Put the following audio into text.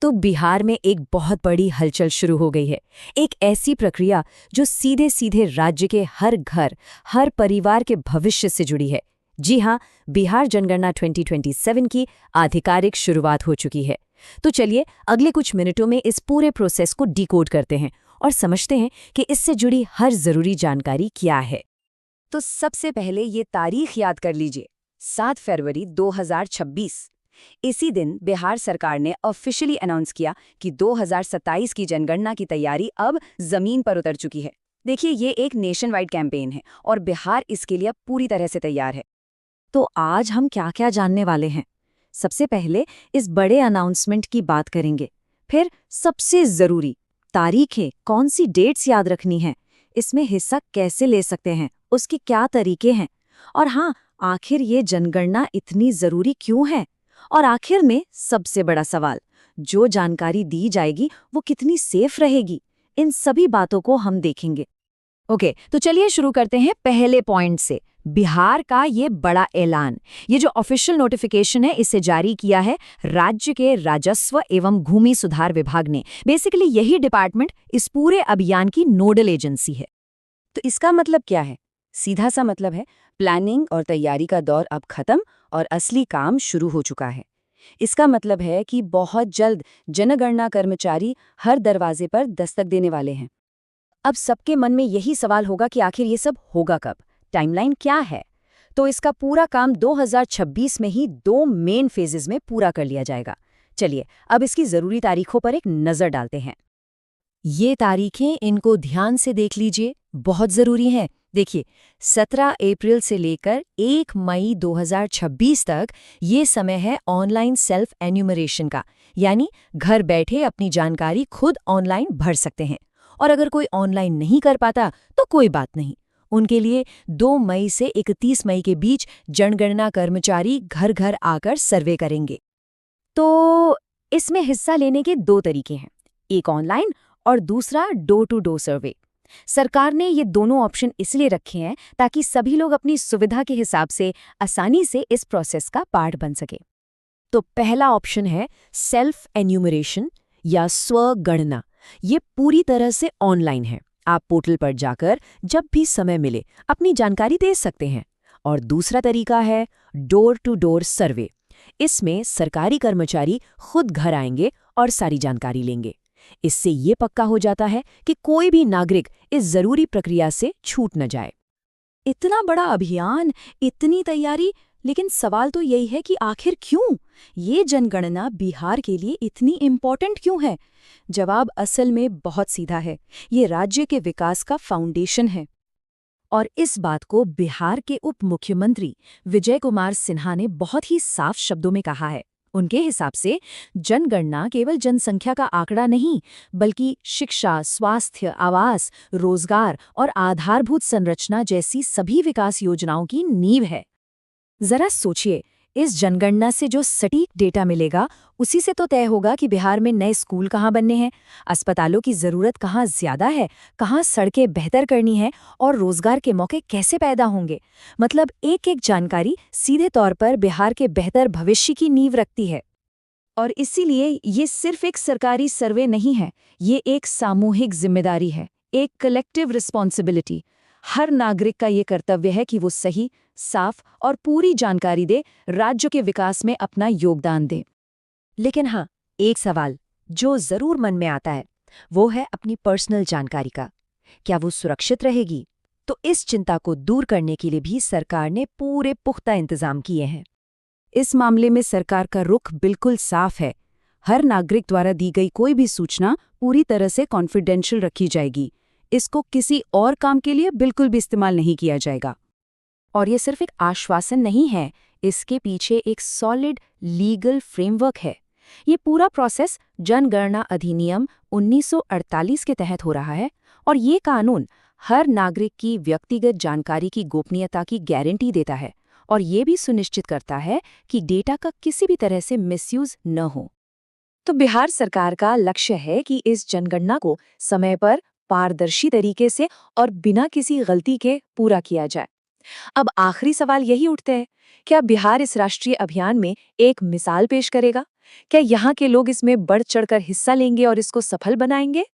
तो बिहार में एक बहुत बड़ी हलचल शुरू हो गई है। एक ऐसी प्रक्रिया जो सीधे सीधे राज्य के हर घर, हर परिवार के भविष्य से जुड़ी है। जी हाँ, बिहार जनगणना 2027 की आधिकारिक शुरुआत हो चुकी है। तो चलिए अगले कुछ मिनटों में इस पूरे प्रोसेस को डिकोड करते हैं और समझते हैं कि इससे जुड़ी हर जरूरी जानकारी क्या है। तो सबसे पहले ये तारीख याद कर लीजिए, 7 फरवरी 2026। इसी दिन बिहार सरकार ने ऑफिशियली अनाउंस किया कि 2027 की जनगणना की तैयारी अब जमीन पर उतर चुकी है। देखिए, ये एक नेशन वाइड कैंपेन है और बिहार इसके लिए अब पूरी तरह से तैयार है। तो आज हम क्या क्या जानने वाले हैं? सबसे पहले इस बड़े अनाउंसमेंट की बात करेंगे, फिर सबसे जरूरी तारीखें, कौन सी डेट्स याद रखनी है, इसमें हिस्सा कैसे ले सकते हैं, उसके क्या तरीके हैं, और हाँ, आखिर ये जनगणना इतनी जरूरी क्यों है। और आखिर में सबसे बड़ा सवाल, जो जानकारी दी जाएगी वो कितनी सेफ रहेगी। इन सभी बातों को हम देखेंगे। ओके, तो चलिए शुरू करते हैं पहले पॉइंट से, बिहार का ये बड़ा ऐलान। ये जो ऑफिशियल नोटिफिकेशन है, इसे जारी किया है राज्य के राजस्व एवं भूमि सुधार विभाग ने। बेसिकली यही डिपार्टमेंट इस पूरे अभियान की नोडल एजेंसी है। तो इसका मतलब क्या है? सीधा सा मतलब है, प्लानिंग और तैयारी का दौर अब खत्म और असली काम शुरू हो चुका है। इसका मतलब है कि बहुत जल्द जनगणना कर्मचारी हर दरवाजे पर दस्तक देने वाले हैं। अब सबके मन में यही सवाल होगा कि आखिर ये सब होगा कब, टाइमलाइन क्या है? तो इसका पूरा काम 2026 में ही 2 मेन फेजेस में पूरा कर लिया जाएगा। चलिए अब इसकी जरूरी तारीखों पर एक नजर डालते हैं। ये तारीखें, इनको ध्यान से देख लीजिए, बहुत जरूरी हैं। देखिए, 17 अप्रैल से लेकर 1 मई 2026 तक ये समय है ऑनलाइन सेल्फ एन्यूमरेशन का, यानी घर बैठे अपनी जानकारी खुद ऑनलाइन भर सकते हैं। और अगर कोई ऑनलाइन नहीं कर पाता तो कोई बात नहीं, उनके लिए 2 मई से 31 मई के बीच जनगणना कर्मचारी घर घर आकर सर्वे करेंगे। तो इसमें हिस्सा लेने के 2 तरीके हैं, एक ऑनलाइन और दूसरा डोर टू डोर सर्वे। सरकार ने ये दोनों ऑप्शन इसलिए रखे हैं ताकि सभी लोग अपनी सुविधा के हिसाब से आसानी से इस प्रोसेस का पार्ट बन सके। तो पहला ऑप्शन है सेल्फ एन्यूमरेशन या स्वगणना। ये पूरी तरह से ऑनलाइन है, आप पोर्टल पर जाकर जब भी समय मिले अपनी जानकारी दे सकते हैं। और दूसरा तरीका है डोर टू डोर सर्वे। इसमें सरकारी कर्मचारी खुद घर आएंगे और सारी जानकारी लेंगे। इससे ये पक्का हो जाता है कि कोई भी नागरिक इस जरूरी प्रक्रिया से छूट न जाए। इतना बड़ा अभियान, इतनी तैयारी, लेकिन सवाल तो यही है कि आखिर क्यों ये जनगणना बिहार के लिए इतनी इम्पोर्टेंट क्यों है? जवाब असल में बहुत सीधा है, ये राज्य के विकास का फाउंडेशन है। और इस बात को बिहार के उप मुख्यमंत्री विजय कुमार सिन्हा ने बहुत ही साफ शब्दों में कहा है। उनके हिसाब से जनगणना केवल जनसंख्या का आंकड़ा नहीं, बल्कि शिक्षा, स्वास्थ्य, आवास, रोजगार और आधारभूत संरचना जैसी सभी विकास योजनाओं की नींव है। जरा सोचिए, इस जनगणना से जो सटीक डेटा मिलेगा, उसी से तो तय होगा कि बिहार में नए स्कूल कहाँ बनने हैं, अस्पतालों की जरूरत कहाँ ज्यादा है, कहाँ सड़कें बेहतर करनी है और रोजगार के मौके कैसे पैदा होंगे। मतलब एक एक जानकारी सीधे तौर पर बिहार के बेहतर भविष्य की नींव रखती है। और इसीलिए ये सिर्फ एक सरकारी सर्वे नहीं है, ये एक सामूहिक जिम्मेदारी है, एक कलेक्टिव रिस्पॉन्सिबिलिटी। हर नागरिक का ये कर्तव्य है कि वो सही, साफ और पूरी जानकारी दे, राज्य के विकास में अपना योगदान दे। लेकिन हाँ, एक सवाल जो जरूर मन में आता है, वो है अपनी पर्सनल जानकारी का। क्या वो सुरक्षित रहेगी? तो इस चिंता को दूर करने के लिए भी सरकार ने पूरे पुख्ता इंतजाम किए हैं। इस मामले में सरकार का रुख बिल्कुल साफ है। हर नागरिक द्वारा दी गई कोई भी सूचना पूरी तरह से कॉन्फिडेंशियल रखी जाएगी। इसको किसी और काम के लिए बिल्कुल भी इस्तेमाल नहीं किया जाएगा। और ये सिर्फ एक आश्वासन नहीं है, इसके पीछे एक सॉलिड लीगल फ्रेमवर्क है। ये पूरा प्रोसेस जनगणना अधिनियम 1948 के तहत हो रहा है और ये कानून हर नागरिक की व्यक्तिगत जानकारी की गोपनीयता की गारंटी देता है और ये भी सुनिश्चित करता है कि डेटा का किसी भी तरह से मिसयूज न हो। तो बिहार सरकार का लक्ष्य है कि इस जनगणना को समय पर, पारदर्शी तरीके से और बिना किसी गलती के पूरा किया जाए। अब आखिरी सवाल यही उठते हैं, क्या बिहार इस राष्ट्रीय अभियान में एक मिसाल पेश करेगा? क्या यहाँ के लोग इसमें बढ़ चढ़कर हिस्सा लेंगे और इसको सफल बनाएंगे?